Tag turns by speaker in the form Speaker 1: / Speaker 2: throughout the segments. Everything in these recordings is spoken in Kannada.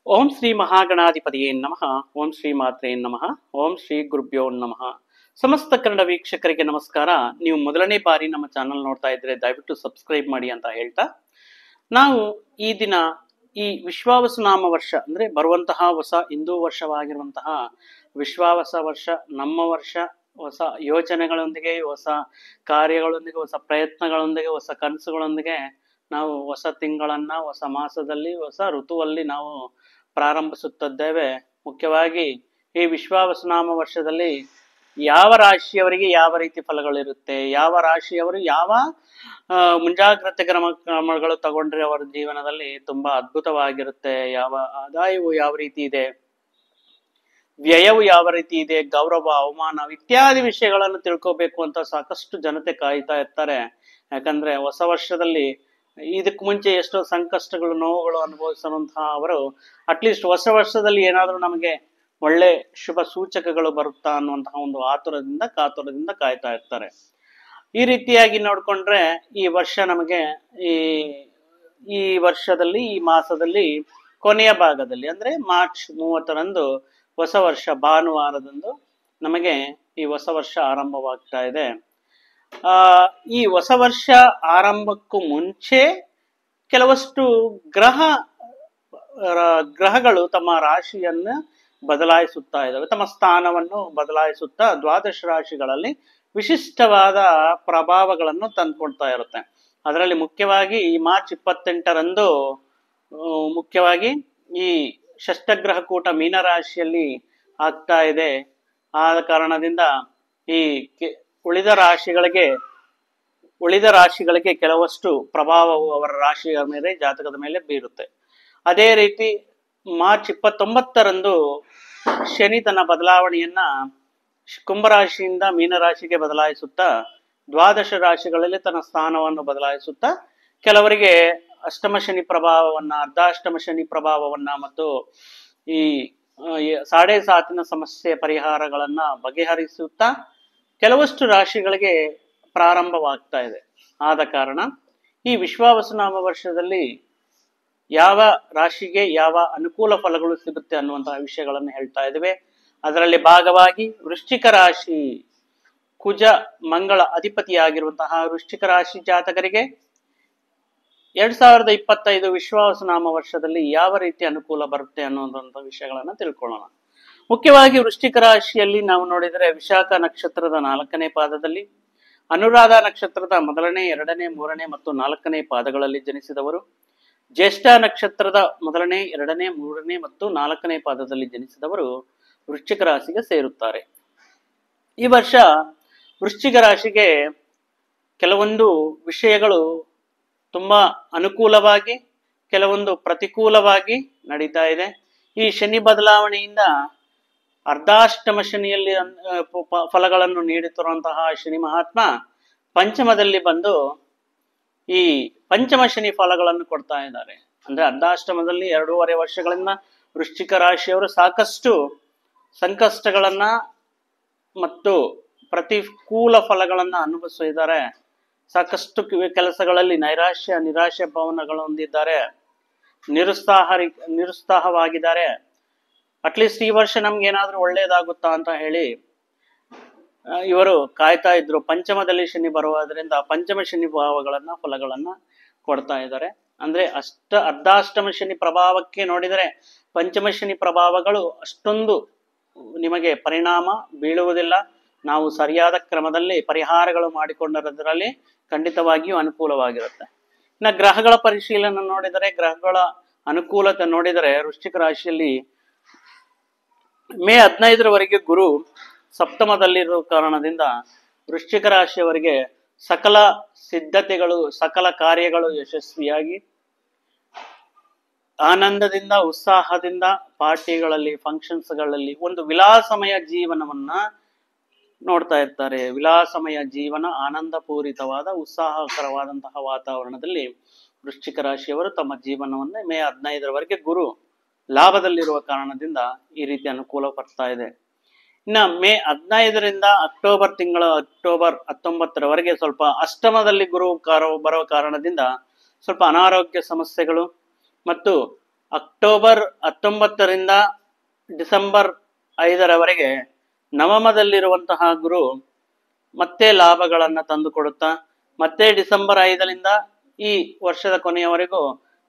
Speaker 1: ಓಂ ಶ್ರೀ ಮಹಾಗಣಾಧಿಪತಿಯೇ ನಮಃ. ಓಂ ಶ್ರೀ ಮಾತ್ರೇ ನಮಃ. ಓಂ ಶ್ರೀ ಗುರುಭ್ಯೋ ನಮಃ. ಸಮಸ್ತ ಕನ್ನಡ ವೀಕ್ಷಕರಿಗೆ ನಮಸ್ಕಾರ. ನೀವು ಮೊದಲನೇ ಬಾರಿ ನಮ್ಮ ಚಾನಲ್ ನೋಡ್ತಾ ಇದ್ರೆ ದಯವಿಟ್ಟು ಸಬ್ಸ್ಕ್ರೈಬ್ ಮಾಡಿ ಅಂತ ಹೇಳ್ತಾ, ನಾವು ಈ ದಿನ ಈ ವಿಶ್ವಾವಸುನಾಮ ವರ್ಷ ಅಂದ್ರೆ ಬರುವಂತಹ ಹೊಸ ಹಿಂದೂ ವರ್ಷವಾಗಿರುವಂತಹ ವಿಶ್ವಾವಸ ವರ್ಷ, ನಮ್ಮ ವರ್ಷ, ಹೊಸ ಯೋಚನೆಗಳೊಂದಿಗೆ, ಹೊಸ ಕಾರ್ಯಗಳೊಂದಿಗೆ, ಹೊಸ ಪ್ರಯತ್ನಗಳೊಂದಿಗೆ, ಹೊಸ ಕನಸುಗಳೊಂದಿಗೆ ನಾವು ಹೊಸ ತಿಂಗಳನ್ನ, ಹೊಸ ಮಾಸದಲ್ಲಿ, ಹೊಸ ಋತುವಲ್ಲಿ ನಾವು ಪ್ರಾರಂಭಿಸುತ್ತಿದ್ದೇವೆ. ಮುಖ್ಯವಾಗಿ ಈ ವಿಶ್ವಾವಸುನಾಮ ವರ್ಷದಲ್ಲಿ ಯಾವ ರಾಶಿಯವರಿಗೆ ಯಾವ ರೀತಿ ಫಲಗಳಿರುತ್ತೆ, ಯಾವ ರಾಶಿಯವರು ಯಾವ ಮುಂಜಾಗ್ರತೆ ಕ್ರಮಗಳು ತಗೊಂಡ್ರೆ ಅವರ ಜೀವನದಲ್ಲಿ ತುಂಬಾ ಅದ್ಭುತವಾಗಿರುತ್ತೆ, ಯಾವ ಆದಾಯವು ಯಾವ ರೀತಿ ಇದೆ, ವ್ಯಯವು ಯಾವ ರೀತಿ ಇದೆ, ಗೌರವ ಅವಮಾನ ಇತ್ಯಾದಿ ವಿಷಯಗಳನ್ನು ತಿಳ್ಕೋಬೇಕು ಅಂತ ಸಾಕಷ್ಟು ಜನತೆ ಕಾಯ್ತಾ ಇರ್ತಾರೆ. ಯಾಕಂದ್ರೆ ಹೊಸ ವರ್ಷದಲ್ಲಿ ಇದಕ್ಕೆ ಮುಂಚೆ ಎಷ್ಟೋ ಸಂಕಷ್ಟಗಳು, ನೋವುಗಳು ಅನುಭವಿಸಿರುವಂತಹ ಅವರು ಅಟ್ಲೀಸ್ಟ್ ಹೊಸ ವರ್ಷದಲ್ಲಿ ಏನಾದ್ರೂ ನಮಗೆ ಒಳ್ಳೆ ಶುಭ ಸೂಚಕಗಳು ಬರುತ್ತಾ ಅನ್ನುವಂತಹ ಒಂದು ಕಾತುರದಿಂದ ಕಾಯ್ತಾ ಇರ್ತಾರೆ. ಈ ರೀತಿಯಾಗಿ ನೋಡ್ಕೊಂಡ್ರೆ ಈ ವರ್ಷ ನಮಗೆ ಈ ವರ್ಷದಲ್ಲಿ, ಈ ಮಾಸದಲ್ಲಿ ಕೊನೆಯ ಭಾಗದಲ್ಲಿ ಅಂದ್ರೆ ಮಾರ್ಚ್ 30ರಂದು ಹೊಸ ವರ್ಷ ಭಾನುವಾರದಂದು ನಮಗೆ ಈ ಹೊಸ ವರ್ಷ ಆರಂಭವಾಗ್ತಾ ಇದೆ. ಈ ಹೊಸ ವರ್ಷ ಆರಂಭಕ್ಕೂ ಮುಂಚೆ ಕೆಲವಷ್ಟು ಗ್ರಹಗಳು ತಮ್ಮ ರಾಶಿಯನ್ನು ಬದಲಾಯಿಸುತ್ತಾ ಇದ್ದಾವೆ, ತಮ್ಮ ಸ್ಥಾನವನ್ನು ಬದಲಾಯಿಸುತ್ತಾ ದ್ವಾದಶ ರಾಶಿಗಳಲ್ಲಿ ವಿಶಿಷ್ಟವಾದ ಪ್ರಭಾವಗಳನ್ನು ತಂದುಕೊಳ್ತಾ ಇರುತ್ತೆ. ಅದರಲ್ಲಿ ಮುಖ್ಯವಾಗಿ ಈ ಮಾರ್ಚ್ 28ರಂದು ಮುಖ್ಯವಾಗಿ ಈ ಷಷ್ಠಗ್ರಹ ಕೂಟ ಮೀನರಾಶಿಯಲ್ಲಿ ಆಗ್ತಾ ಇದೆ. ಆದ ಕಾರಣದಿಂದ ಈ ಉಳಿದ ರಾಶಿಗಳಿಗೆ ಕೆಲವಷ್ಟು ಪ್ರಭಾವವು ಅವರ ರಾಶಿಯ ಮೇಲೆ, ಜಾತಕದ ಮೇಲೆ ಬೀರುತ್ತೆ. ಅದೇ ರೀತಿ ಮಾರ್ಚ್ 29ರಂದು ಶನಿ ತನ್ನ ಬದಲಾವಣೆಯನ್ನ ಕುಂಭರಾಶಿಯಿಂದ ಮೀನರಾಶಿಗೆ ಬದಲಾಯಿಸುತ್ತಾ ದ್ವಾದಶ ರಾಶಿಗಳಲ್ಲಿ ತನ್ನ ಸ್ಥಾನವನ್ನು ಬದಲಾಯಿಸುತ್ತಾ ಕೆಲವರಿಗೆ ಅಷ್ಟಮ ಶನಿ ಪ್ರಭಾವವನ್ನ, ಅರ್ಧಾಷ್ಟಮ ಶನಿ ಪ್ರಭಾವವನ್ನ ಮತ್ತು ಈ 7.5 ಸಮಸ್ಯೆ ಪರಿಹಾರಗಳನ್ನ ಬಗೆಹರಿಸುತ್ತಾ ಕೆಲವಷ್ಟು ರಾಶಿಗಳಿಗೆ ಪ್ರಾರಂಭವಾಗ್ತಾ ಇದೆ. ಆದ ಕಾರಣ ಈ ವಿಶ್ವಾವಸುನಾಮ ವರ್ಷದಲ್ಲಿ ಯಾವ ರಾಶಿಗೆ ಯಾವ ಅನುಕೂಲ ಫಲಗಳು ಸಿಗುತ್ತೆ ಅನ್ನುವಂತಹ ವಿಷಯಗಳನ್ನು ಹೇಳ್ತಾ ಇದ್ದೇವೆ. ಅದರಲ್ಲಿ ಭಾಗವಾಗಿ ವೃಶ್ಚಿಕ ರಾಶಿ, ಕುಜ ಮಂಗಳ ಅಧಿಪತಿಯಾಗಿರುವಂತಹ ವೃಶ್ಚಿಕ ರಾಶಿ ಜಾತಕರಿಗೆ 2025 ವಿಶ್ವಾವಸುನಾಮ ವರ್ಷದಲ್ಲಿ ಯಾವ ರೀತಿ ಅನುಕೂಲ ಬರುತ್ತೆ ಅನ್ನುವಂತಹ ವಿಷಯಗಳನ್ನ ತಿಳ್ಕೊಳ್ಳೋಣ. ಮುಖ್ಯವಾಗಿ ವೃಶ್ಚಿಕ ರಾಶಿಯಲ್ಲಿ ನಾವು ನೋಡಿದರೆ ವಿಶಾಖ ನಕ್ಷತ್ರದ 4ನೇ ಪಾದದಲ್ಲಿ, ಅನುರಾಧ ನಕ್ಷತ್ರದ 1ನೇ, 2ನೇ, 3ನೇ ಮತ್ತು 4ನೇ ಪಾದಗಳಲ್ಲಿ ಜನಿಸಿದವರು, ಜ್ಯೇಷ್ಠ ನಕ್ಷತ್ರದ 1ನೇ, 2ನೇ, 3ನೇ ಮತ್ತು 4ನೇ ಪಾದದಲ್ಲಿ ಜನಿಸಿದವರು ವೃಶ್ಚಿಕ ರಾಶಿಗೆ ಸೇರುತ್ತಾರೆ. ಈ ವರ್ಷ ವೃಶ್ಚಿಕ ರಾಶಿಗೆ ಕೆಲವೊಂದು ವಿಷಯಗಳು ತುಂಬಾ ಅನುಕೂಲವಾಗಿ, ಕೆಲವೊಂದು ಪ್ರತಿಕೂಲವಾಗಿ ನಡೀತಾ ಇದೆ. ಈ ಶನಿ ಬದಲಾವಣೆಯಿಂದ ಅರ್ಧಾಷ್ಟಮ ಶನಿಯಲ್ಲಿ ಫಲಗಳನ್ನು ನೀಡುತ್ತಿರುವಂತಹ ಶನಿ ಮಹಾತ್ಮ ಪಂಚಮದಲ್ಲಿ ಬಂದು ಈ ಪಂಚಮ ಶನಿ ಫಲಗಳನ್ನು ಕೊಡ್ತಾ ಇದ್ದಾರೆ. ಅಂದ್ರೆ ಅರ್ಧಾಷ್ಟಮದಲ್ಲಿ 2.5 ವರ್ಷಗಳಿಂದ ವೃಶ್ಚಿಕ ರಾಶಿಯವರು ಸಾಕಷ್ಟು ಸಂಕಷ್ಟಗಳನ್ನ ಮತ್ತು ಪ್ರತಿಕೂಲ ಫಲಗಳನ್ನ ಅನುಭವಿಸಿದ್ದಾರೆ. ಸಾಕಷ್ಟು ಕೆಲಸಗಳಲ್ಲಿ ನಿರಾಶೆ ಭಾವನೆಗಳು ಹೊಂದಿದ್ದಾರೆ, ನಿರುತ್ಸಾಹವಾಗಿದ್ದಾರೆ. ಅಟ್ಲೀಸ್ಟ್ ಈ ವರ್ಷ ನಮ್ಗೆ ಏನಾದ್ರೂ ಒಳ್ಳೇದಾಗುತ್ತಾ ಅಂತ ಹೇಳಿ ಇವರು ಕಾಯ್ತಾ ಇದ್ರು. ಪಂಚಮದಲ್ಲಿ ಶನಿ ಬರುವುದರಿಂದ ಪಂಚಮ ಶನಿ ಫಲಗಳನ್ನ ಕೊಡ್ತಾ ಇದ್ದಾರೆ. ಅಂದ್ರೆ ಅರ್ಧಾಷ್ಟಮ ಶನಿ ಪ್ರಭಾವಕ್ಕೆ ನೋಡಿದರೆ ಪಂಚಮ ಶನಿ ಪ್ರಭಾವಗಳು ಅಷ್ಟೊಂದು ನಿಮಗೆ ಪರಿಣಾಮ ಬೀಳುವುದಿಲ್ಲ. ನಾವು ಸರಿಯಾದ ಕ್ರಮದಲ್ಲಿ ಪರಿಹಾರಗಳು ಮಾಡಿಕೊಂಡಿರೋದ್ರಲ್ಲಿ ಖಂಡಿತವಾಗಿಯೂ ಅನುಕೂಲವಾಗಿರುತ್ತೆ. ಇನ್ನು ಗ್ರಹಗಳ ಪರಿಶೀಲನೆ ನೋಡಿದರೆ, ಗ್ರಹಗಳ ಅನುಕೂಲತೆ ನೋಡಿದರೆ ವೃಶ್ಚಿಕ ರಾಶಿಯಲ್ಲಿ ಮೇ 15ರವರೆಗೆ ಗುರು ಸಪ್ತಮದಲ್ಲಿರುವ ಕಾರಣದಿಂದ ವೃಶ್ಚಿಕ ರಾಶಿಯವರಿಗೆ ಸಕಲ ಸಿದ್ಧತೆಗಳು, ಸಕಲ ಕಾರ್ಯಗಳು ಯಶಸ್ವಿಯಾಗಿ ಆನಂದದಿಂದ, ಉತ್ಸಾಹದಿಂದ ಪಾರ್ಟಿಗಳಲ್ಲಿ, ಫಂಕ್ಷನ್ಸ್ಗಳಲ್ಲಿ ಒಂದು ವಿಲಾಸಮಯ ಜೀವನವನ್ನ ನೋಡ್ತಾ ಇರ್ತಾರೆ. ವಿಲಾಸಮಯ ಜೀವನ, ಆನಂದಪೂರಿತವಾದ, ಉತ್ಸಾಹಕರವಾದಂತಹ ವಾತಾವರಣದಲ್ಲಿ ವೃಶ್ಚಿಕ ರಾಶಿಯವರು ತಮ್ಮ ಜೀವನವನ್ನ ಮೇ 15ರವರೆಗೆ ಗುರು ಲಾಭದಲ್ಲಿರುವ ಕಾರಣದಿಂದ ಈ ರೀತಿ ಅನುಕೂಲ ಬರ್ತಾ ಇದೆ. ಇನ್ನು ಮೇ 15ರಿಂದ ಅಕ್ಟೋಬರ್ 19ರವರೆಗೆ ಸ್ವಲ್ಪ ಅಷ್ಟಮದಲ್ಲಿ ಗುರು ಬರುವ ಕಾರಣದಿಂದ ಸ್ವಲ್ಪ ಅನಾರೋಗ್ಯ ಸಮಸ್ಯೆಗಳು ಮತ್ತು ಅಕ್ಟೋಬರ್ 19ರಿಂದ ಡಿಸೆಂಬರ್ 5ರವರೆಗೆ ನವಮದಲ್ಲಿರುವಂತಹ ಗುರು ಮತ್ತೆ ಲಾಭಗಳನ್ನ ತಂದುಕೊಡುತ್ತಾ ಮತ್ತೆ ಡಿಸೆಂಬರ್ 5ರಿಂದ ಈ ವರ್ಷದ ಕೊನೆಯವರೆಗೂ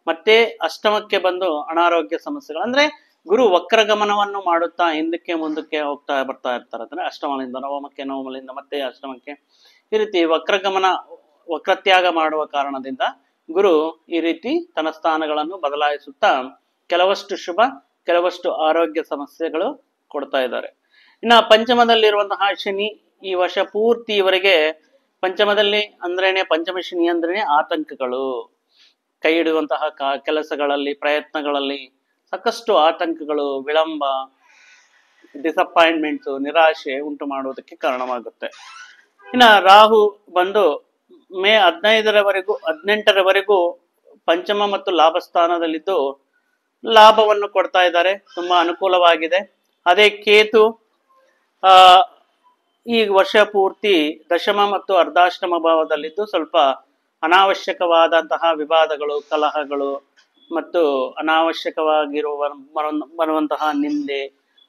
Speaker 1: ಮತ್ತೆ ಅಷ್ಟಮಕ್ಕೆ ಬಂದು ಅನಾರೋಗ್ಯ ಸಮಸ್ಯೆಗಳು, ಅಂದ್ರೆ ಗುರು ವಕ್ರಗಮನವನ್ನು ಮಾಡುತ್ತಾ ಹಿಂದಕ್ಕೆ ಮುಂದಕ್ಕೆ ಬರ್ತಾ ಇರ್ತಾರೆ. ಅಂದ್ರೆ ಅಷ್ಟಮದಿಂದ ನವಮಕ್ಕೆ, ನವಮದಿಂದ ಮತ್ತೆ ಅಷ್ಟಮಕ್ಕೆ, ಈ ರೀತಿ ವಕ್ರತ್ಯಾಗ ಮಾಡುವ ಕಾರಣದಿಂದ ಗುರು ಈ ರೀತಿ ತನ್ನ ಸ್ಥಾನಗಳನ್ನು ಬದಲಾಯಿಸುತ್ತಾ ಕೆಲವಷ್ಟು ಶುಭ, ಕೆಲವಷ್ಟು ಆರೋಗ್ಯ ಸಮಸ್ಯೆಗಳು ಕೊಡ್ತಾ ಇದ್ದಾರೆ. ಇನ್ನ ಪಂಚಮದಲ್ಲಿರುವಂತಹ ಶನಿ ಈ ವರ್ಷ ಪೂರ್ತಿಯವರೆಗೆ, ಪಂಚಮದಲ್ಲಿ ಅಂದ್ರೇನೆ, ಪಂಚಮ ಶನಿ ಅಂದ್ರೇನೆ ಆತಂಕಗಳು, ಕೈ ಹಿಡುವಂತಹ ಕೆಲಸಗಳಲ್ಲಿ, ಪ್ರಯತ್ನಗಳಲ್ಲಿ ಸಾಕಷ್ಟು ಆತಂಕಗಳು, ವಿಳಂಬ, ಡಿಸಪಾಯಿಂಟ್ಮೆಂಟ್ಸ್, ನಿರಾಶೆ ಉಂಟು ಮಾಡುವುದಕ್ಕೆ ಕಾರಣವಾಗುತ್ತೆ. ಇನ್ನ ರಾಹು ಬಂದು ಮೇ 18ರವರೆಗೂ ಪಂಚಮ ಮತ್ತು ಲಾಭ ಸ್ಥಾನದಲ್ಲಿದ್ದು ಲಾಭವನ್ನು ಕೊಡ್ತಾ ಇದ್ದಾರೆ, ತುಂಬಾ ಅನುಕೂಲವಾಗಿದೆ. ಅದೇ ಕೇತು ಈ ವರ್ಷ ಪೂರ್ತಿ ದಶಮ ಮತ್ತು ಅರ್ಧಾಷ್ಟಮ ಭಾವದಲ್ಲಿದ್ದು ಸ್ವಲ್ಪ ಅನಾವಶ್ಯಕವಾದಂತಹ ವಿವಾದಗಳು, ಕಲಹಗಳು ಮತ್ತು ಅನಾವಶ್ಯಕವಾಗಿರುವ ಬರುವಂತಹ ನಿಂದೆ,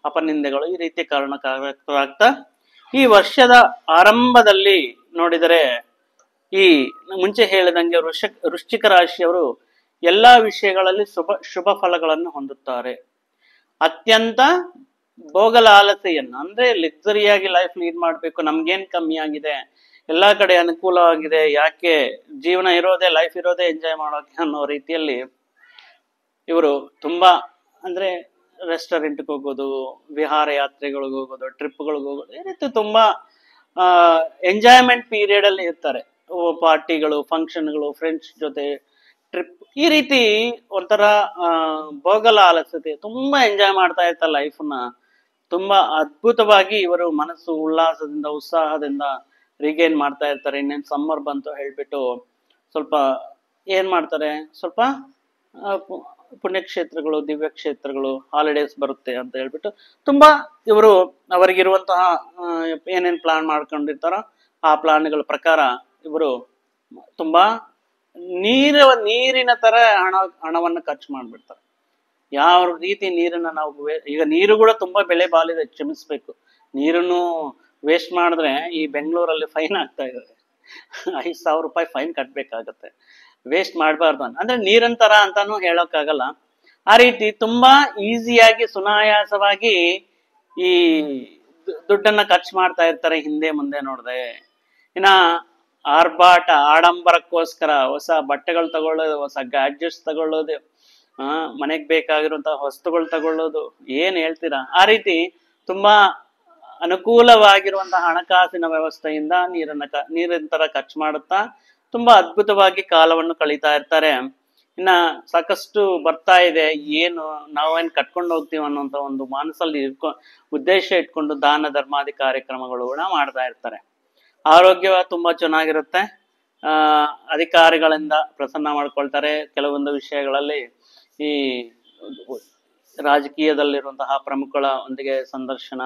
Speaker 1: ಅಪನಿಂದೆಗಳು ಈ ರೀತಿ ಕಾರಣಕ್ಕಾಗ್ತಾ ಈ ವರ್ಷದ ಆರಂಭದಲ್ಲಿ ನೋಡಿದರೆ ಈ ಮುಂಚೆ ಹೇಳಿದಂಗೆ ವೃಶ್ಚಿಕ ರಾಶಿಯವರು ಎಲ್ಲಾ ವಿಷಯಗಳಲ್ಲಿ ಶುಭ ಫಲಗಳನ್ನು ಹೊಂದುತ್ತಾರೆ. ಅತ್ಯಂತ ಭೋಗಲಾಲತೆಯನ್ನು, ಅಂದ್ರೆ ಲಕ್ಸುರಿಯಾಗಿ ಲೈಫ್ ಲೀಡ್ ಮಾಡ್ಬೇಕು, ನಮ್ಗೇನ್ ಕಮ್ಮಿ ಆಗಿದೆ, ಎಲ್ಲಾ ಕಡೆ ಅನುಕೂಲವಾಗಿದೆ, ಯಾಕೆ ಜೀವನ ಇರೋದೇ, ಲೈಫ್ ಇರೋದೇ ಎಂಜಾಯ್ ಮಾಡೋಕೆ ಅನ್ನೋ ರೀತಿಯಲ್ಲಿ ಇವರು ತುಂಬಾ, ಅಂದ್ರೆ ರೆಸ್ಟೋರೆಂಟ್ಗೆ ಹೋಗೋದು, ವಿಹಾರ ಯಾತ್ರೆಗಳಿಗೆ ಹೋಗೋದು, ಟ್ರಿಪ್ಗಳಿಗೆ ಹೋಗೋದು, ಈ ರೀತಿ ತುಂಬಾ ಎಂಜಾಯ್ಮೆಂಟ್ ಪೀರಿಯಡ್ ಅಲ್ಲಿ ಇರ್ತಾರೆ. ಪಾರ್ಟಿಗಳು, ಫಂಕ್ಷನ್ಗಳು, ಫ್ರೆಂಡ್ಸ್ ಜೊತೆ ಟ್ರಿಪ್, ಈ ರೀತಿ ಒಂಥರ ಭೋಗಲಾಲಸತೆ, ತುಂಬಾ ಎಂಜಾಯ್ ಮಾಡ್ತಾ ಇರ್ತಾರೆ ಲೈಫ್ನ. ತುಂಬಾ ಅದ್ಭುತವಾಗಿ ಇವರು ಮನಸ್ಸು ಉಲ್ಲಾಸದಿಂದ, ಉತ್ಸಾಹದಿಂದ ರಿಗೇನ್ ಮಾಡ್ತಾ ಇರ್ತಾರೆ. ಇನ್ನೇನು ಸಮ್ಮರ್ ಬಂತು ಹೇಳ್ಬಿಟ್ಟು ಸ್ವಲ್ಪ ಏನ್ ಮಾಡ್ತಾರೆ, ಸ್ವಲ್ಪ ಪುಣ್ಯಕ್ಷೇತ್ರಗಳು, ದಿವ್ಯ ಕ್ಷೇತ್ರಗಳು, ಹಾಲಿಡೇಸ್ ಬರುತ್ತೆ ಅಂತ ಹೇಳ್ಬಿಟ್ಟು ತುಂಬಾ ಇವರು ಅವರಿಗಿರುವಂತಹ ಏನೇನ್ ಪ್ಲಾನ್ ಮಾಡ್ಕೊಂಡಿರ್ತಾರೋ ಆ ಪ್ಲಾನ್ಗಳ ಪ್ರಕಾರ ಇವರು ತುಂಬಾ ನೀರಿನ ತರ ಹಣವನ್ನು ಖರ್ಚು ಮಾಡ್ಬಿಡ್ತಾರೆ. ಯಾವ ರೀತಿ ನೀರನ್ನ ನಾವು ಈಗ ನೀರು ಕೂಡ ತುಂಬಾ ಬೆಲೆ ಬಾಳಿದೆ, ಕ್ಷಮಿಸ್ಬೇಕು. ನೀರನ್ನು ವೇಸ್ಟ್ ಮಾಡಿದ್ರೆ ಈ ಬೆಂಗಳೂರಲ್ಲಿ ಫೈನ್ ಆಗ್ತಾ ಇದೆ, 5,000 ರೂಪಾಯಿ ಫೈನ್ ಕಟ್ಬೇಕಾಗತ್ತೆ. ವೇಸ್ಟ್ ಮಾಡಬಾರ್ದು, ಅಂದ್ರೆ ನೀರಂತರ ಅಂತಾನು ಹೇಳೋಕ್ಕಾಗಲ್ಲ. ಆ ರೀತಿ ತುಂಬಾ ಈಸಿಯಾಗಿ, ಸುನಾಯಾಸವಾಗಿ ಈ ದುಡ್ಡನ್ನ ಖರ್ಚು ಮಾಡ್ತಾ ಇರ್ತಾರೆ ಹಿಂದೆ ಮುಂದೆ ನೋಡ್ದೆ. ಇನ್ನ ಆರ್ಭಾಟ, ಆಡಂಬರಕ್ಕೋಸ್ಕರ ಹೊಸ ಬಟ್ಟೆಗಳು ತಗೊಳ್ಳೋದು, ಹೊಸ ಗ್ಯಾಡ್ಜೆಟ್ಸ್ ತಗೊಳ್ಳೋದು, ಮನೆಗ್ ಬೇಕಾಗಿರುವಂತಹ ವಸ್ತುಗಳು ತಗೊಳ್ಳೋದು, ಏನ್ ಹೇಳ್ತೀರಾ. ಆ ರೀತಿ ತುಂಬಾ ಅನುಕೂಲವಾಗಿರುವಂತಹ ಹಣಕಾಸಿನ ವ್ಯವಸ್ಥೆಯಿಂದ ನೀರಂತರ ಖರ್ಚು ಮಾಡುತ್ತಾ ತುಂಬಾ ಅದ್ಭುತವಾಗಿ ಕಾಲವನ್ನು ಕಳೀತಾ ಇರ್ತಾರೆ. ಇನ್ನ ಸಾಕಷ್ಟು ಬರ್ತಾ ಇದೆ, ಏನು ನಾವೇನ್ ಕಟ್ಕೊಂಡು ಹೋಗ್ತೀವಿ ಅನ್ನೋಂತ ಒಂದು ಮನಸ್ಸಲ್ಲಿ ಉದ್ದೇಶ ಇಟ್ಕೊಂಡು ದಾನ ಧರ್ಮಾದಿ ಕಾರ್ಯಕ್ರಮಗಳು ಕೂಡ ಮಾಡ್ತಾ ಇರ್ತಾರೆ. ಆರೋಗ್ಯ ತುಂಬಾ ಚೆನ್ನಾಗಿರುತ್ತೆ. ಅಧಿಕಾರಿಗಳಿಂದ ಪ್ರಸನ್ನ ಮಾಡ್ಕೊಳ್ತಾರೆ. ಕೆಲವೊಂದು ವಿಷಯಗಳಲ್ಲಿ ಈ ರಾಜಕೀಯದಲ್ಲಿರುವಂತಹ ಪ್ರಮುಖರ ಒಂದಿಗೆ ಸಂದರ್ಶನ,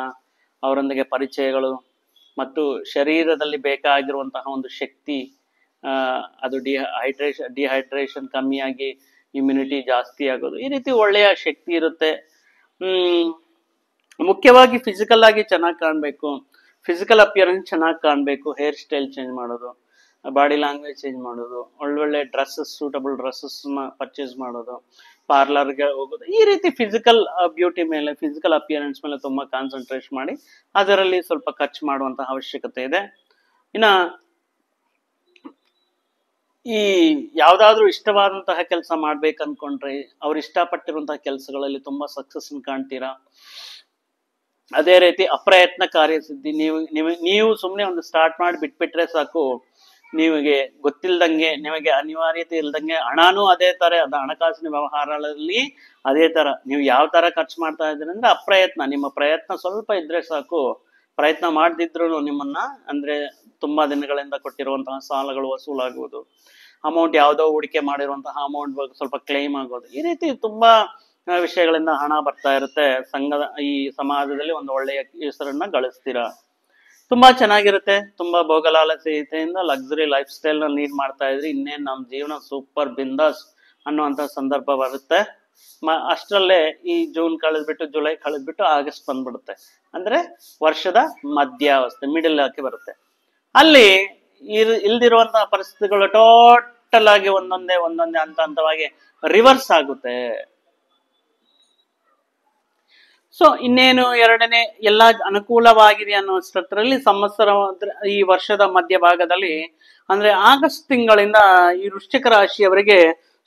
Speaker 1: ಅವರೊಂದಿಗೆ ಪರಿಚಯಗಳು ಮತ್ತು ಶರೀರದಲ್ಲಿ ಬೇಕಾಗಿರುವಂತಹ ಒಂದು ಶಕ್ತಿ, ಅದು ಡಿಹೈಡ್ರೇಷನ್ ಕಮ್ಮಿಯಾಗಿ ಇಮ್ಯುನಿಟಿ ಜಾಸ್ತಿ ಆಗೋದು, ಈ ರೀತಿ ಒಳ್ಳೆಯ ಶಕ್ತಿ ಇರುತ್ತೆ. ಮುಖ್ಯವಾಗಿ ಫಿಸಿಕಲ್ ಆಗಿ ಚೆನ್ನಾಗಿ ಕಾಣಬೇಕು, ಫಿಸಿಕಲ್ ಅಪಿಯರೆನ್ಸ್ ಚೆನ್ನಾಗಿ ಕಾಣಬೇಕು. ಹೇರ್ ಸ್ಟೈಲ್ ಚೇಂಜ್ ಮಾಡೋದು, ಬಾಡಿ ಲ್ಯಾಂಗ್ವೇಜ್ ಚೇಂಜ್ ಮಾಡೋದು, ಒಳ್ಳೊಳ್ಳೆ ಡ್ರೆಸ್ಸಸ್, ಸೂಟಬಲ್ ಡ್ರೆಸ್ಸಸ್ನ ಪರ್ಚೇಸ್ ಮಾಡೋದು, ಪಾರ್ಲರ್ಗೆ ಹೋಗೋದು, ಈ ರೀತಿ ಫಿಸಿಕಲ್ ಬ್ಯೂಟಿ ಮೇಲೆ, ಫಿಸಿಕಲ್ ಅಪಿಯರೆನ್ಸ್ ಮೇಲೆ ತುಂಬಾ ಕಾನ್ಸಂಟ್ರೇಟ್ ಮಾಡಿ ಅದರಲ್ಲಿ ಸ್ವಲ್ಪ ಖರ್ಚು ಮಾಡುವಂತಹ ಅವಶ್ಯಕತೆ ಇದೆ. ಇನ್ನ ಈ ಯಾವ್ದಾದ್ರು ಇಷ್ಟವಾದಂತಹ ಕೆಲಸ ಮಾಡ್ಬೇಕು ಅನ್ಕೊಂಡ್ರೆ ಅವ್ರು ಇಷ್ಟಪಟ್ಟಿರುವಂತಹ ಕೆಲಸಗಳಲ್ಲಿ ತುಂಬಾ ಸಕ್ಸಸ್ ಕಾಣ್ತೀರಾ. ಅದೇ ರೀತಿ ಅಪ್ರಯತ್ನ ಕಾರ್ಯಸಿದ್ಧಿ, ನೀವು ಸುಮ್ಮನೆ ಒಂದು ಸ್ಟಾರ್ಟ್ ಮಾಡಿ ಬಿಟ್ಬಿಟ್ರೆ ಸಾಕು, ನಿಮಗೆ ಗೊತ್ತಿಲ್ದಂಗೆ, ನಿಮಗೆ ಅನಿವಾರ್ಯತೆ ಇಲ್ದಂಗೆ ಹಣನೂ ಅದೇ ತರ, ಅದು ಹಣಕಾಸಿನ ವ್ಯವಹಾರಗಳಲ್ಲಿ ಅದೇ ತರ ನೀವು ಯಾವ ತರ ಖರ್ಚು ಮಾಡ್ತಾ ಇದ್ದೀರಿ ಅಂದ್ರೆ ಅಪ್ರಯತ್ನ, ನಿಮ್ಮ ಪ್ರಯತ್ನ ಸ್ವಲ್ಪ ಇದ್ರೆ ಸಾಕು, ಪ್ರಯತ್ನ ಮಾಡದಿದ್ರು ನಿಮ್ಮನ್ನ, ಅಂದ್ರೆ ತುಂಬಾ ದಿನಗಳಿಂದ ಕೊಟ್ಟಿರುವಂತಹ ಸಾಲಗಳು ವಸೂಲಾಗುವುದು, ಅಮೌಂಟ್ ಯಾವುದೋ ಹೂಡಿಕೆ ಮಾಡಿರುವಂತಹ ಅಮೌಂಟ್ ಸ್ವಲ್ಪ ಕ್ಲೈಮ್ ಆಗೋದು, ಈ ರೀತಿ ತುಂಬಾ ವಿಷಯಗಳಿಂದ ಹಣ ಬರ್ತಾ ಇರುತ್ತೆ. ಈ ಸಮಾಜದಲ್ಲಿ ಒಂದು ಒಳ್ಳೆಯ ಹೆಸರನ್ನ ಗಳಿಸ್ತೀರಾ. ತುಂಬಾ ಚೆನ್ನಾಗಿರುತ್ತೆ. ತುಂಬಾ ಭೋಗಲಾಲಸೆಯಿಂದ ಲಕ್ಸುರಿ ಲೈಫ್ ಸ್ಟೈಲ್ ನ ಲೀಡ್ ಮಾಡ್ತಾ ಇದ್ರಿ, ಇನ್ನೇನ್ ನಮ್ ಜೀವನ ಸೂಪರ್ ಬಿಂದಾಸ್ ಅನ್ನುವಂತ ಸಂದರ್ಭ ಬರುತ್ತೆ. ಅಷ್ಟರಲ್ಲೇ ಈ ಜೂನ್ ಕಳೆದ್ಬಿಟ್ಟು ಜುಲೈ ಕಳೆದ್ಬಿಟ್ಟು ಆಗಸ್ಟ್ ಬಂದ್ಬಿಡುತ್ತೆ. ಅಂದ್ರೆ ವರ್ಷದ ಮಧ್ಯಾವಸ್ಥೆ ಮಿಡಲ್ ಆಗಿ ಬರುತ್ತೆ. ಅಲ್ಲಿ ಇಲ್ದಿರುವಂತಹ ಪರಿಸ್ಥಿತಿಗಳು ಟೋಟಲ್ ಆಗಿ ಒಂದೊಂದೇ ಹಂತ ಹಂತವಾಗಿ ರಿವರ್ಸ್ ಆಗುತ್ತೆ. ಸೊ ಇನ್ನೇನು ಎರಡನೇ ಎಲ್ಲಾ ಅನುಕೂಲವಾಗಿದೆ ಅನ್ನುವಷ್ಟರಲ್ಲಿ ಸಂವತ್ಸರ ಈ ವರ್ಷದ ಮಧ್ಯಭಾಗದಲ್ಲಿ ಅಂದ್ರೆ ಆಗಸ್ಟ್ ತಿಂಗಳಿಂದ ಈ ವೃಶ್ಚಿಕ ರಾಶಿಯವರಿಗೆ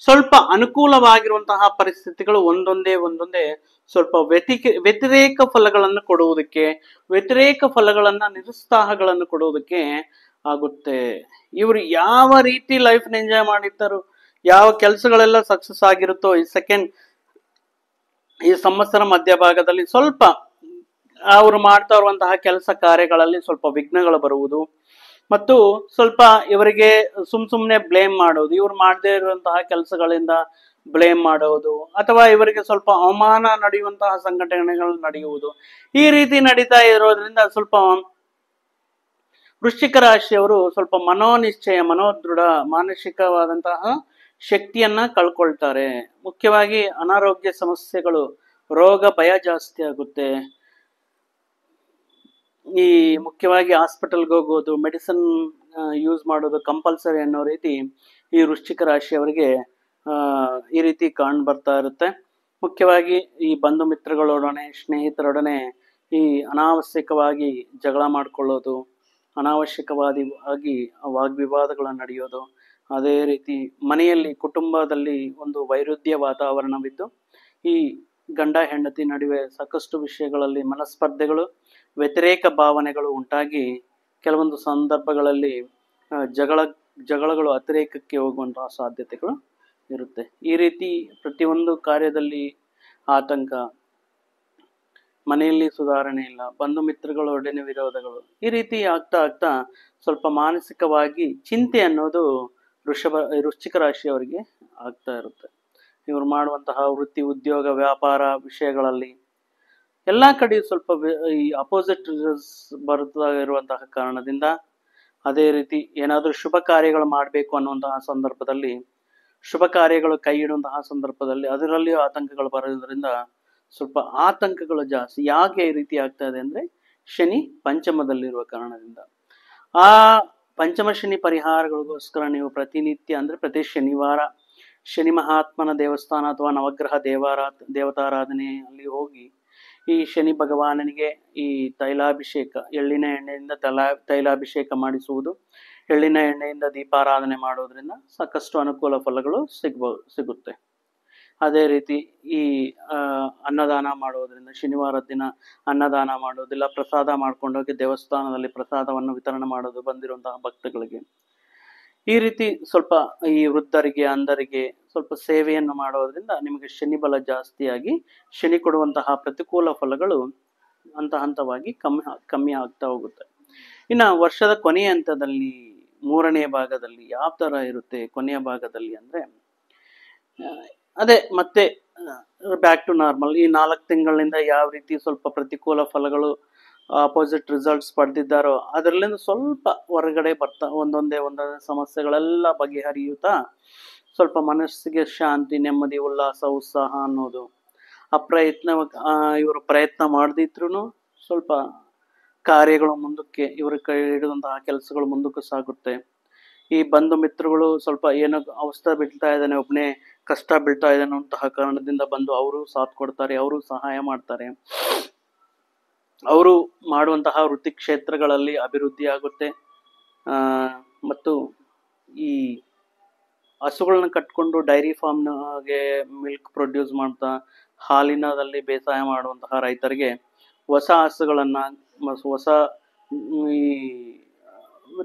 Speaker 1: ಸ್ವಲ್ಪ ಅನುಕೂಲವಾಗಿರುವಂತಹ ಪರಿಸ್ಥಿತಿಗಳು ಒಂದೊಂದೇ ಸ್ವಲ್ಪ ವ್ಯತಿರೇಕ ಫಲಗಳನ್ನು ಕೊಡುವುದಕ್ಕೆ, ವ್ಯತಿರೇಕ ಫಲಗಳನ್ನ ನಿರುತ್ಸಾಹಗಳನ್ನು ಕೊಡುವುದಕ್ಕೆ ಆಗುತ್ತೆ. ಇವರು ಯಾವ ರೀತಿ ಲೈಫ್ ಎಂಜಾಯ್ ಮಾಡಿರ್ತಾರೋ, ಯಾವ ಕೆಲಸಗಳೆಲ್ಲ ಸಕ್ಸಸ್ ಆಗಿರುತ್ತೋ ಈ ಸಂವತ್ಸರ ಮಧ್ಯಭಾಗದಲ್ಲಿ ಸ್ವಲ್ಪ ಅವರು ಮಾಡ್ತಾ ಇರುವಂತಹ ಕೆಲಸ ಕಾರ್ಯಗಳಲ್ಲಿ ಸ್ವಲ್ಪ ವಿಘ್ನಗಳು ಬರುವುದು ಮತ್ತು ಸ್ವಲ್ಪ ಇವರಿಗೆ ಸುಮ್ನೆ ಬ್ಲೇಮ್ ಮಾಡೋದು, ಇವ್ರು ಮಾಡದೇ ಇರುವಂತಹ ಕೆಲಸಗಳಿಂದ ಬ್ಲೇಮ್ ಮಾಡೋದು ಅಥವಾ ಇವರಿಗೆ ಸ್ವಲ್ಪ ಅವಮಾನ ನಡೆಯುವಂತಹ ಸಂಘಟನೆಗಳು ನಡೆಯುವುದು, ಈ ರೀತಿ ನಡೀತಾ ಇರೋದ್ರಿಂದ ಸ್ವಲ್ಪ ವೃಶ್ಚಿಕ ರಾಶಿಯವರು ಸ್ವಲ್ಪ ಮನೋದೃಢ ಮಾನಸಿಕವಾದಂತಹ ಶಕ್ತಿಯನ್ನ ಕಳ್ಕೊಳ್ತಾರೆ. ಮುಖ್ಯವಾಗಿ ಅನಾರೋಗ್ಯ ಸಮಸ್ಯೆಗಳು, ರೋಗ ಭಯ ಜಾಸ್ತಿ ಆಗುತ್ತೆ. ಈ ಮುಖ್ಯವಾಗಿ ಹಾಸ್ಪಿಟಲ್ಗೆ ಹೋಗೋದು, ಮೆಡಿಸಿನ್ ಯೂಸ್ ಮಾಡೋದು ಕಂಪಲ್ಸರಿ ಅನ್ನೋ ರೀತಿ ಈ ವೃಶ್ಚಿಕ ರಾಶಿಯವರಿಗೆ ಈ ರೀತಿ ಕಾಣ್ ಬರ್ತಾ ಇರುತ್ತೆ. ಮುಖ್ಯವಾಗಿ ಈ ಬಂಧು ಮಿತ್ರಗಳೊಡನೆ, ಸ್ನೇಹಿತರೊಡನೆ ಈ ಅನಾವಶ್ಯಕವಾಗಿ ಜಗಳ ಮಾಡ್ಕೊಳ್ಳೋದು, ಅನಾವಶ್ಯಕವಾಗಿ ವಾಗ್ವಿವಾದಗಳು ನಡೆಯೋದು, ಅದೇ ರೀತಿ ಮನೆಯಲ್ಲಿ ಕುಟುಂಬದಲ್ಲಿ ಒಂದು ವೈರುಧ್ಯ ವಾತಾವರಣವಿದ್ದು ಈ ಗಂಡ ಹೆಂಡತಿ ನಡುವೆ ಸಾಕಷ್ಟು ವಿಷಯಗಳಲ್ಲಿ ಮನಸ್ಪರ್ಧೆಗಳು, ವ್ಯತಿರೇಕ ಭಾವನೆಗಳು ಉಂಟಾಗಿ ಕೆಲವೊಂದು ಸಂದರ್ಭಗಳಲ್ಲಿ ಜಗಳಗಳು ಅತಿರೇಕಕ್ಕೆ ಹೋಗುವಂತಹ ಸಾಧ್ಯತೆಗಳು ಇರುತ್ತೆ. ಈ ರೀತಿ ಪ್ರತಿಯೊಂದು ಕಾರ್ಯದಲ್ಲಿ ಆತಂಕ, ಮನೆಯಲ್ಲಿ ಸುಧಾರಣೆ ಇಲ್ಲ, ಬಂಧು ಮಿತ್ರಗಳೊಡನೆ ವಿರೋಧಗಳು, ಈ ರೀತಿ ಆಗ್ತಾ ಸ್ವಲ್ಪ ಮಾನಸಿಕವಾಗಿ ಚಿಂತೆ ಅನ್ನೋದು ವೃಶ್ಚಿಕ ರಾಶಿಯವರಿಗೆ ಆಗ್ತಾ ಇರುತ್ತೆ. ಇವರು ಮಾಡುವಂತಹ ವೃತ್ತಿ, ಉದ್ಯೋಗ, ವ್ಯಾಪಾರ ವಿಷಯಗಳಲ್ಲಿ ಎಲ್ಲಾ ಕಡೆ ಸ್ವಲ್ಪ ಈ ಅಪೋಸಿಟ್ ಬರ್ತಾ ಇರುವಂತಹ ಕಾರಣದಿಂದ, ಅದೇ ರೀತಿ ಏನಾದರೂ ಶುಭ ಕಾರ್ಯಗಳು ಮಾಡಬೇಕು ಅನ್ನುವಂತಹ ಸಂದರ್ಭದಲ್ಲಿ, ಶುಭ ಕಾರ್ಯಗಳು ಕೈ ಇಡುವಂತಹ ಸಂದರ್ಭದಲ್ಲಿ ಅದರಲ್ಲಿಯೂ ಆತಂಕಗಳು ಬರೋದ್ರಿಂದ ಸ್ವಲ್ಪ ಆತಂಕಗಳು ಜಾಸ್ತಿ. ಯಾಕೆ ಈ ರೀತಿ ಆಗ್ತಾ ಇದೆ ಅಂದ್ರೆ ಶನಿ ಪಂಚಮದಲ್ಲಿರುವ ಕಾರಣದಿಂದ. ಆ ಪಂಚಮ ಶನಿ ಪರಿಹಾರಗಳಿಗೋಸ್ಕರ ನೀವು ಪ್ರತಿನಿತ್ಯ ಅಂದ್ರೆ ಪ್ರತಿ ಶನಿವಾರ ಶನಿ ಮಹಾತ್ಮನ ದೇವಸ್ಥಾನ ಅಥವಾ ನವಗ್ರಹ ದೇವತಾರಾಧನೆಯಲ್ಲಿ ಹೋಗಿ ಈ ಶನಿ ಭಗವಾನನಿಗೆ ಈ ತೈಲಾಭಿಷೇಕ, ಎಳ್ಳಿನ ಎಣ್ಣೆಯಿಂದ ತೈಲಾಭಿಷೇಕ ಮಾಡಿಸುವುದು, ಎಳ್ಳಿನ ಎಣ್ಣೆಯಿಂದ ದೀಪಾರಾಧನೆ ಮಾಡೋದ್ರಿಂದ ಸಾಕಷ್ಟು ಅನುಕೂಲ ಫಲಗಳು ಸಿಗುತ್ತೆ. ಅದೇ ರೀತಿ ಈ ಅನ್ನದಾನ ಮಾಡೋದ್ರಿಂದ, ಶನಿವಾರದ ದಿನ ಅನ್ನದಾನ ಮಾಡೋದಿಲ್ಲ, ಪ್ರಸಾದ ಮಾಡ್ಕೊಂಡೋಗಿ ದೇವಸ್ಥಾನದಲ್ಲಿ ಪ್ರಸಾದವನ್ನು ವಿತರಣೆ ಮಾಡೋದು ಬಂದಿರುವಂತಹ ಭಕ್ತಗಳಿಗೆ. ಈ ರೀತಿ ಸ್ವಲ್ಪ ಈ ವೃದ್ಧರಿಗೆ, ಅಂಧರಿಗೆ ಸ್ವಲ್ಪ ಸೇವೆಯನ್ನು ಮಾಡೋದ್ರಿಂದ ನಿಮಗೆ ಶನಿ ಬಲ ಜಾಸ್ತಿಯಾಗಿ ಶನಿ ಕೊಡುವಂತಹ ಪ್ರತಿಕೂಲ ಫಲಗಳು ಹಂತ ಹಂತವಾಗಿ ಕಮ್ಮಿ ಆಗ್ತಾ ಹೋಗುತ್ತೆ. ಇನ್ನು ವರ್ಷದ ಕೊನೆಯ ಹಂತದಲ್ಲಿ, ಮೂರನೇ ಭಾಗದಲ್ಲಿ ಯಾವ ತರ ಇರುತ್ತೆ ಕೊನೆಯ ಭಾಗದಲ್ಲಿ ಅಂದ್ರೆ ಅದೇ ಮತ್ತೆ ಬ್ಯಾಕ್ ಟು ನಾರ್ಮಲ್. ಈ 4 ತಿಂಗಳಿಂದ ಯಾವ ರೀತಿ ಸ್ವಲ್ಪ ಪ್ರತಿಕೂಲ ಫಲಗಳು, ಅಪೋಸಿಟ್ ರಿಸಲ್ಟ್ಸ್ ಪಡೆದಿದ್ದಾರೋ ಅದರಲ್ಲಿಂದ ಸ್ವಲ್ಪ ಹೊರಗಡೆ ಬರ್ತಾ ಒಂದೊಂದೇ ಸಮಸ್ಯೆಗಳೆಲ್ಲ ಬಗೆಹರಿಯುತ್ತಾ ಸ್ವಲ್ಪ ಮನಸ್ಸಿಗೆ ಶಾಂತಿ, ನೆಮ್ಮದಿ, ಉಲ್ಲಾಸ, ಉತ್ಸಾಹ ಅನ್ನೋದು ಇವರು ಪ್ರಯತ್ನ ಮಾಡದಿದ್ರು ಸ್ವಲ್ಪ ಕಾರ್ಯಗಳು ಮುಂದಕ್ಕೆ, ಇವರು ಕೈ ಹಿಡಿದಂತಹ ಕೆಲಸಗಳು ಮುಂದಕ್ಕೆ ಸಾಗುತ್ತೆ. ಈ ಬಂಧು ಮಿತ್ರಗಳು ಸ್ವಲ್ಪ ಏನೋ ಅವಸ್ಥೆ ಬೀಳ್ತಾ ಇದ್ದಾನೆ, ಒಬ್ಬನೇ ಕಷ್ಟ ಬೀಳ್ತಾ ಇದ್ದಾನೆ ಅಂತಹ ಕಾರಣದಿಂದ ಬಂದು ಅವರು ಸಾಥ್ ಕೊಡ್ತಾರೆ, ಅವರು ಸಹಾಯ ಮಾಡ್ತಾರೆ. ಅವರು ಮಾಡುವಂತಹ ವೃತ್ತಿ ಕ್ಷೇತ್ರಗಳಲ್ಲಿ ಅಭಿವೃದ್ಧಿ ಆಗುತ್ತೆ. ಮತ್ತು ಈ ಹಸುಗಳನ್ನ ಕಟ್ಕೊಂಡು ಡೈರಿ ಫಾರ್ಮ್ಗೆ ಮಿಲ್ಕ್ ಪ್ರೊಡ್ಯೂಸ್ ಮಾಡ್ತಾ ಹಾಲಿನದಲ್ಲಿ ಬೇಸಾಯ ಮಾಡುವಂತಹ ರೈತರಿಗೆ ಹೊಸ ಹಸುಗಳನ್ನ ಹೊಸ ಈ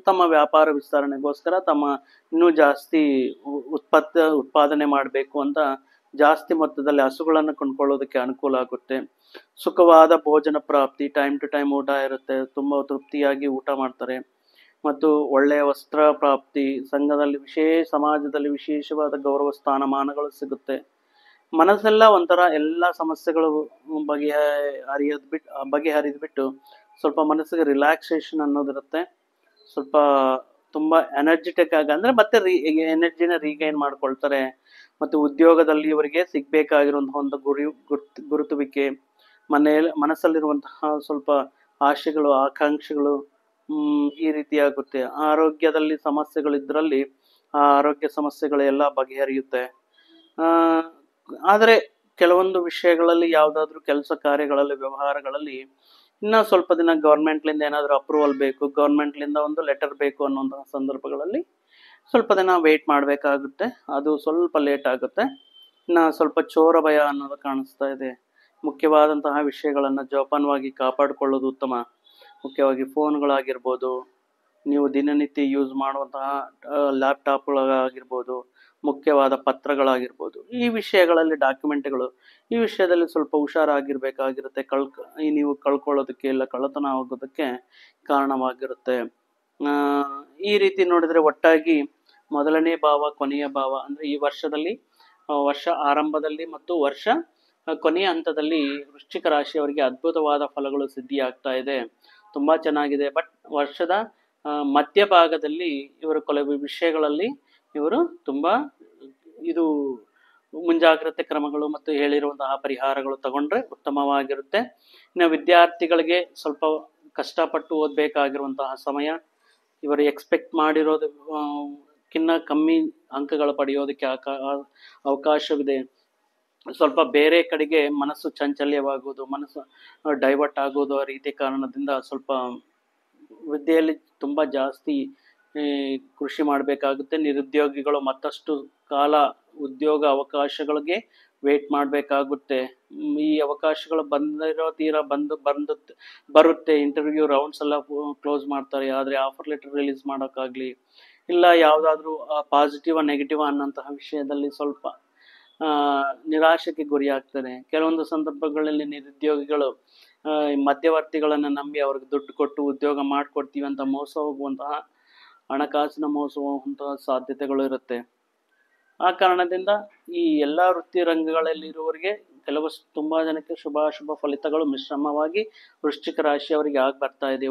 Speaker 1: ತಮ್ಮ ವ್ಯಾಪಾರ ವಿಸ್ತರಣೆಗೋಸ್ಕರ ತಮ್ಮ ಇನ್ನೂ ಜಾಸ್ತಿ ಉತ್ಪಾದನೆ ಮಾಡಬೇಕು ಅಂತ ಜಾಸ್ತಿ ಮೊತ್ತದಲ್ಲಿ ಹಸುಗಳನ್ನು ಕೊಂಡ್ಕೊಳ್ಳೋದಕ್ಕೆ ಅನುಕೂಲ ಆಗುತ್ತೆ. ಸುಖವಾದ ಭೋಜನ ಪ್ರಾಪ್ತಿ, ಟೈಮ್ ಟು ಟೈಮ್ ಊಟ ಇರುತ್ತೆ, ತುಂಬಾ ತೃಪ್ತಿಯಾಗಿ ಊಟ ಮಾಡ್ತಾರೆ. ಮತ್ತು ಒಳ್ಳೆಯ ವಸ್ತ್ರ ಪ್ರಾಪ್ತಿ, ಸಂಘದಲ್ಲಿ ಸಮಾಜದಲ್ಲಿ ವಿಶೇಷವಾದ ಗೌರವ ಸ್ಥಾನಮಾನಗಳು ಸಿಗುತ್ತೆ. ಮನಸ್ಸೆಲ್ಲ ಒಂಥರ ಎಲ್ಲ ಸಮಸ್ಯೆಗಳು ಬಗೆಹರಿದ್ಬಿಟ್ಟು ಸ್ವಲ್ಪ ಮನಸ್ಸಿಗೆ ರಿಲ್ಯಾಕ್ಸೇಷನ್ ಅನ್ನೋದಿರುತ್ತೆ. ಸ್ವಲ್ಪ ತುಂಬ ಎನರ್ಜೆಟಿಕ್ ಆಗಿ ಅಂದರೆ ಮತ್ತೆ ಎನರ್ಜಿನ ರೀಗೈನ್ ಮಾಡ್ಕೊಳ್ತಾರೆ. ಮತ್ತು ಉದ್ಯೋಗದಲ್ಲಿ ಇವರಿಗೆ ಸಿಗಬೇಕಾಗಿರುವಂತಹ ಒಂದು ಗುರುತುವಿಕೆ, ಮನಸ್ಸಲ್ಲಿರುವಂತಹ ಸ್ವಲ್ಪ ಆಶೆಗಳು, ಆಕಾಂಕ್ಷೆಗಳು ಈ ರೀತಿ ಆಗುತ್ತೆ. ಆರೋಗ್ಯದಲ್ಲಿ ಸಮಸ್ಯೆಗಳಿದ್ರಲ್ಲಿ ಆ ಆರೋಗ್ಯ ಸಮಸ್ಯೆಗಳೆಲ್ಲ ಬಗೆಹರಿಯುತ್ತೆ. ಆದರೆ ಕೆಲವೊಂದು ವಿಷಯಗಳಲ್ಲಿ ಯಾವುದಾದ್ರೂ ಕೆಲಸ ಕಾರ್ಯಗಳಲ್ಲಿ, ವ್ಯವಹಾರಗಳಲ್ಲಿ ಇನ್ನೂ ಸ್ವಲ್ಪ ದಿನ ಗೌರ್ಮೆಂಟ್ಲಿಂದ ಏನಾದರೂ ಅಪ್ರೂವಲ್ ಬೇಕು, ಗೌರ್ಮೆಂಟ್ಲಿಂದ ಒಂದು ಲೆಟರ್ ಬೇಕು ಅನ್ನುವಂತಹ ಸಂದರ್ಭಗಳಲ್ಲಿ ಸ್ವಲ್ಪ ದಿನ ವೆಯ್ಟ್ ಮಾಡಬೇಕಾಗುತ್ತೆ. ಅದು ಸ್ವಲ್ಪ ಲೇಟ್ ಆಗುತ್ತೆ. ಇನ್ನು ಸ್ವಲ್ಪ ಚೋರ ಭಯ ಅನ್ನೋದು ಕಾಣಿಸ್ತಾ ಇದೆ. ಮುಖ್ಯವಾದಂತಹ ವಿಷಯಗಳನ್ನು ಜೋಪಾನವಾಗಿ ಕಾಪಾಡಿಕೊಳ್ಳೋದು ಉತ್ತಮ. ಮುಖ್ಯವಾಗಿ ಫೋನ್ಗಳಾಗಿರ್ಬೋದು, ನೀವು ದಿನನಿತ್ಯ ಯೂಸ್ ಮಾಡುವಂತಹ ಲ್ಯಾಪ್ಟಾಪ್ಗಳಾಗಿರ್ಬೋದು, ಮುಖ್ಯವಾದ ಪತ್ರಗಳಾಗಿರ್ಬೋದು, ಈ ವಿಷಯಗಳಲ್ಲಿ ಡಾಕ್ಯುಮೆಂಟ್ಗಳು, ಈ ವಿಷಯದಲ್ಲಿ ಸ್ವಲ್ಪ ಹುಷಾರಾಗಿರ್ಬೇಕಾಗಿರುತ್ತೆ. ನೀವು ಕಳ್ಕೊಳ್ಳೋದಕ್ಕೆ ಇಲ್ಲ ಕಳ್ಳತನ ಆಗೋದಕ್ಕೆ ಕಾರಣವಾಗಿರುತ್ತೆ. ಈ ರೀತಿ ನೋಡಿದರೆ ಒಟ್ಟಾಗಿ ಮೊದಲನೇ ಭಾವ, ಕೊನೆಯ ಭಾವ ಅಂದರೆ ಈ ವರ್ಷದಲ್ಲಿ, ವರ್ಷ ಆರಂಭದಲ್ಲಿ ಮತ್ತು ವರ್ಷ ಕೊನೆಯ ಹಂತದಲ್ಲಿ ವೃಶ್ಚಿಕ ರಾಶಿಯವರಿಗೆ ಅದ್ಭುತವಾದ ಫಲಗಳು ಸಿದ್ಧಿಯಾಗ್ತಾ ಇದೆ. ತುಂಬ ಚೆನ್ನಾಗಿದೆ. ಬಟ್ ವರ್ಷದ ಮಧ್ಯಭಾಗದಲ್ಲಿ ಇವರು ಕೆಲವು ವಿಷಯಗಳಲ್ಲಿ ಇವರು ತುಂಬ ಮುಂಜಾಗ್ರತೆ ಕ್ರಮಗಳು ಮತ್ತು ಹೇಳಿರುವಂತಹ ಪರಿಹಾರಗಳು ತಗೊಂಡ್ರೆ ಉತ್ತಮವಾಗಿರುತ್ತೆ. ಇನ್ನು ವಿದ್ಯಾರ್ಥಿಗಳಿಗೆ ಸ್ವಲ್ಪ ಕಷ್ಟಪಟ್ಟು ಓದಬೇಕಾಗಿರುವಂತಹ ಸಮಯ. ಇವರು ಎಕ್ಸ್ಪೆಕ್ಟ್ ಮಾಡಿರೋದಕ್ಕಿಂತ ಕಮ್ಮಿ ಅಂಕಗಳು ಪಡೆಯೋದಕ್ಕೆ ಅವಕಾಶವಿದೆ. ಸ್ವಲ್ಪ ಬೇರೆ ಕಡೆಗೆ ಮನಸ್ಸು ಚಾಂಚಲ್ಯವಾಗುವುದು, ಮನಸ್ಸು ಡೈವರ್ಟ್ ಆಗೋದು, ಆ ರೀತಿ ಕಾರಣದಿಂದ ಸ್ವಲ್ಪ ವಿದ್ಯೆಯಲ್ಲಿ ತುಂಬ ಜಾಸ್ತಿ ಕೃಷಿ ಮಾಡಬೇಕಾಗುತ್ತೆ. ನಿರುದ್ಯೋಗಿಗಳು ಮತ್ತಷ್ಟು ಕಾಲ ಉದ್ಯೋಗ ಅವಕಾಶಗಳಿಗೆ ವೇಟ್ ಮಾಡಬೇಕಾಗುತ್ತೆ. ಈ ಅವಕಾಶಗಳು ಬರುತ್ತೆ. ಇಂಟರ್ವ್ಯೂ ರೌಂಡ್ಸ್ ಎಲ್ಲ ಕ್ಲೋಸ್ ಮಾಡ್ತಾರೆ. ಆದರೆ ಆಫರ್ ಲೆಟರ್ ರಿಲೀಸ್ ಮಾಡೋಕ್ಕಾಗಲಿ ಇಲ್ಲ ಯಾವುದಾದ್ರೂ ಪಾಸಿಟಿವ್ ನೆಗೆಟಿವ್ ಅನ್ನೋಂತಹ ವಿಷಯದಲ್ಲಿ ಸ್ವಲ್ಪ ನಿರಾಶೆಗೆ ಗುರಿಯಾಗ್ತಾರೆ. ಕೆಲವೊಂದು ಸಂದರ್ಭಗಳಲ್ಲಿ ನಿರುದ್ಯೋಗಿಗಳು ಮಧ್ಯವರ್ತಿಗಳನ್ನು ನಂಬಿ ಅವ್ರಿಗೆ ದುಡ್ಡು ಕೊಟ್ಟು ಉದ್ಯೋಗ ಮಾಡಿಕೊಡ್ತೀವಿ ಅಂತ ಮೋಸ ಹೋಗುವಂತಹ, ಹಣಕಾಸಿನ ಮೋಸ ಹೋಗುವಂತಹ ಸಾಧ್ಯತೆಗಳು ಇರುತ್ತೆ. ಆ ಕಾರಣದಿಂದ ಈ ಎಲ್ಲ ವೃತ್ತಿ ರಂಗಗಳಲ್ಲಿರುವವರಿಗೆ ತುಂಬ ಜನಕ್ಕೆ ಶುಭ ಫಲಿತಗಳು ಮಿಶ್ರಮವಾಗಿ ವೃಶ್ಚಿಕ ರಾಶಿಯವರಿಗೆ ಆಗಿ ಬರ್ತಾ ಇದೆ.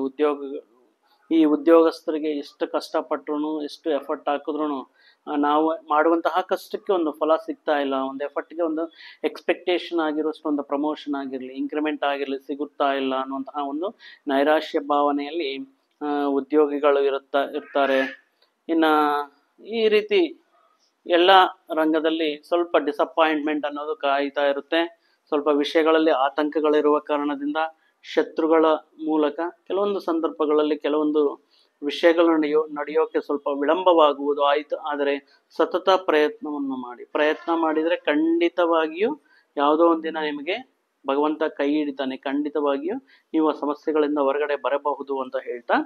Speaker 1: ಈ ಉದ್ಯೋಗಸ್ಥರಿಗೆ ಎಷ್ಟು ಕಷ್ಟಪಟ್ಟರು, ಎಷ್ಟು ಎಫರ್ಟ್ ಹಾಕಿದ್ರು ನಾವು ಮಾಡುವಂತಹ ಕಷ್ಟಕ್ಕೆ ಒಂದು ಫಲ ಸಿಗ್ತಾ ಇಲ್ಲ. ಒಂದು ಎಫರ್ಟ್ಗೆ ಒಂದು ಎಕ್ಸ್ಪೆಕ್ಟೇಷನ್ ಆಗಿರೋಷ್ಟು ಒಂದು ಪ್ರಮೋಷನ್ ಆಗಿರಲಿ, ಇನ್ಕ್ರಿಮೆಂಟ್ ಆಗಿರಲಿ ಸಿಗುತ್ತಾ ಇಲ್ಲ ಅನ್ನುವಂತಹ ಒಂದು ನೈರಾಶ್ಯ ಭಾವನೆಯಲ್ಲಿ ಉದ್ಯೋಗಿಗಳು ಇರ್ತಾರೆ. ಇನ್ನು ಈ ರೀತಿ ಎಲ್ಲ ರಂಗದಲ್ಲಿ ಸ್ವಲ್ಪ ಡಿಸಪಾಯಿಂಟ್ಮೆಂಟ್ ಅನ್ನೋದು ಕಾಯ್ತಾ ಇರುತ್ತೆ. ಸ್ವಲ್ಪ ವಿಷಯಗಳಲ್ಲಿ ಆತಂಕಗಳಿರುವ ಕಾರಣದಿಂದ ಶತ್ರುಗಳ ಮೂಲಕ ಕೆಲವೊಂದು ಸಂದರ್ಭಗಳಲ್ಲಿ ಕೆಲವೊಂದು ವಿಷಯಗಳು ನಡೆಯೋಕೆ ಸ್ವಲ್ಪ ವಿಳಂಬವಾಗುವುದು ಆಯಿತು. ಆದರೆ ಸತತ ಪ್ರಯತ್ನ ಮಾಡಿದರೆ ಖಂಡಿತವಾಗಿಯೂ ಯಾವುದೋ ಒಂದಿನ ನಿಮಗೆ ಭಗವಂತ ಕೈ ಹಿಡಿತಾನೆ. ಖಂಡಿತವಾಗಿಯೂ ನೀವು ಆ ಸಮಸ್ಯೆಗಳಿಂದ ಹೊರಗಡೆ ಬರಬಹುದು ಅಂತ ಹೇಳ್ತಾ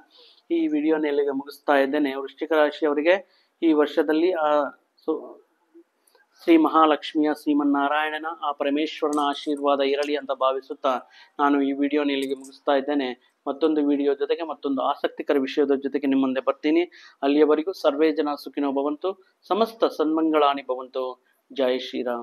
Speaker 1: ಈ ವಿಡಿಯೋನ ಇಲ್ಲಿಗೆ ಮುಗಿಸ್ತಾ ಇದ್ದೇನೆ. ವೃಶ್ಚಿಕ ರಾಶಿಯವರಿಗೆ ಈ ವರ್ಷದಲ್ಲಿ ಶ್ರೀ ಮಹಾಲಕ್ಷ್ಮಿಯ, ಶ್ರೀಮನ್ನಾರಾಯಣನ, ಆ ಪರಮೇಶ್ವರನ ಆಶೀರ್ವಾದ ಇರಲಿ ಅಂತ ಭಾವಿಸುತ್ತಾ ನಾನು ಈ ವಿಡಿಯೋನ ಇಲ್ಲಿಗೆ ಮುಗಿಸ್ತಾ ಇದ್ದೇನೆ. ಮತ್ತೊಂದು ವಿಡಿಯೋ ಜೊತೆಗೆ, ಮತ್ತೊಂದು ಆಸಕ್ತಿಕರ ವಿಷಯದ ಜೊತೆಗೆ ನಿಮ್ಮ ಮುಂದೆ ಬರ್ತೀನಿ. ಅಲ್ಲಿಯವರೆಗೂ ಸರ್ವೇ ಜನ ಸುಖಿನೋ ಭವಂತು, ಸಮಸ್ತ ಸನ್ಮಂಗಳಾನಿ ಭವಂತು. ಜೈ ಶ್ರೀರಾಮ್.